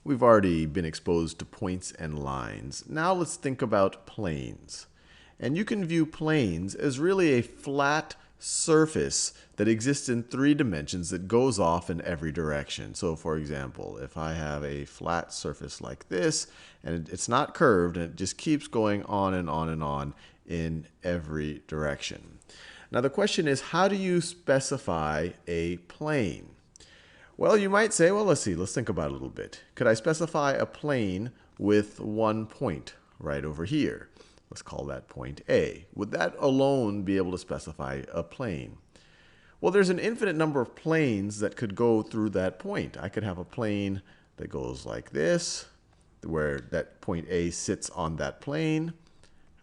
We've already been exposed to points and lines. Now let's think about planes. And you can view planes as really a flat surface that exists in 3 dimensions that goes off in every direction. So for example, if I have a flat surface like this, and it's not curved, and it just keeps going on and on and on in every direction. Now the question is, how do you specify a plane? Well, you might say, well, let's think about it a little bit. Could I specify a plane with one point right over here? Let's call that point A. Would that alone be able to specify a plane? Well, there's an infinite number of planes that could go through that point. I could have a plane that goes like this, where that point A sits on that plane.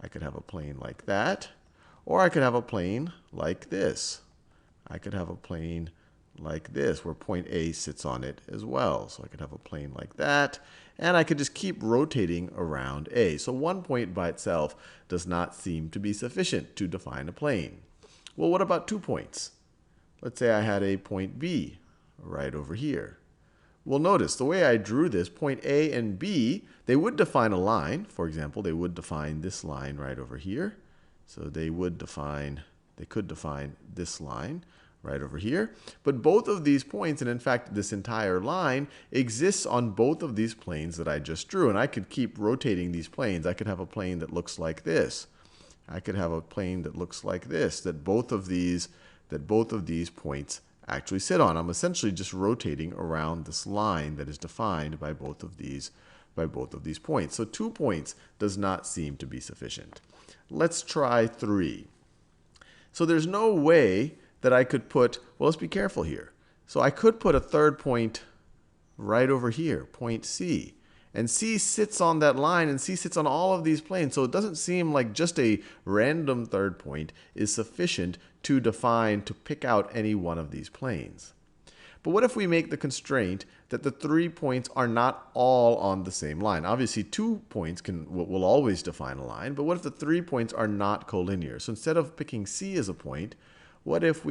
I could have a plane like that. Or I could have a plane like this. I could have a plane like this, where point A sits on it as well. So I could have a plane like that, and I could just keep rotating around A. So one point by itself does not seem to be sufficient to define a plane. Well, what about 2 points? Let's say I had a point B right over here. Well, notice the way I drew this, point A and B, they would define a line. For example, they would define this line right over here. So they could define this line right over here. But both of these points, and in fact this entire line, exists on both of these planes that I just drew. And I could keep rotating these planes. I could have a plane that looks like this. I could have a plane that looks like this, that both of these points actually sit on. I'm essentially just rotating around this line that is defined by both of these points. So 2 points does not seem to be sufficient. Let's try 3. So there's no way that I could put, well, let's be careful here. So I could put a third point right over here, point C. And C sits on that line, and C sits on all of these planes. So it doesn't seem like just a random third point is sufficient to pick out any one of these planes. But what if we make the constraint that the 3 points are not all on the same line? Obviously, 2 points will always define a line, but what if the 3 points are not collinear? So instead of picking C as a point, is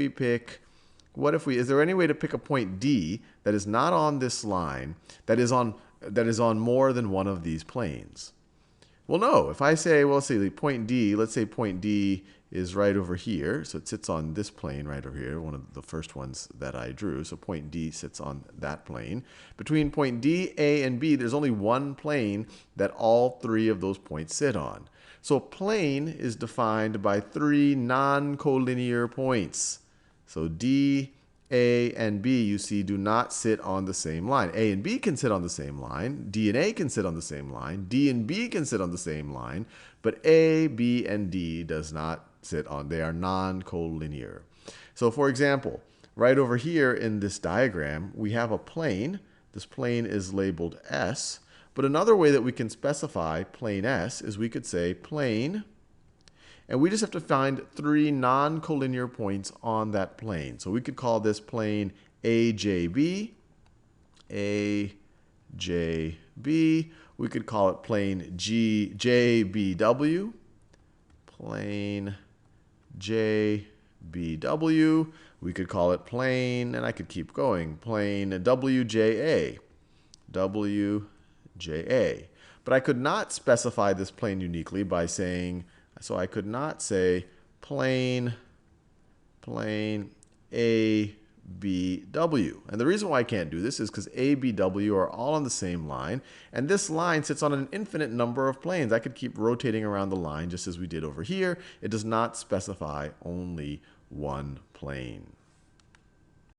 there any way to pick a point D that is not on this line, that is on more than one of these planes? Well, no. If I say, well, let's say point D, let's say point D is right over here. So it sits on this plane right over here, one of the first ones that I drew. So point D sits on that plane. Between point D, A, and B, there's only one plane that all 3 of those points sit on. So a plane is defined by 3 non-collinear points. So D, A, and B, you see, do not sit on the same line. A and B can sit on the same line. D and A can sit on the same line. D and B can sit on the same line. But A, B, and D does not sit on. They are non-collinear. So for example, right over here in this diagram, we have a plane. This plane is labeled S. But another way that we can specify plane S is we could say plane, and we just have to find 3 non-collinear points on that plane. So we could call this plane AJB, AJB. We could call it plane JBW, plane JBW. We could call it plane, and I could keep going, plane WJA, WJA. But I could not specify this plane uniquely by saying, so I could not say plane ABW. And the reason why I can't do this is because ABW are all on the same line, and this line sits on an infinite number of planes. I could keep rotating around the line just as we did over here. It does not specify only one plane.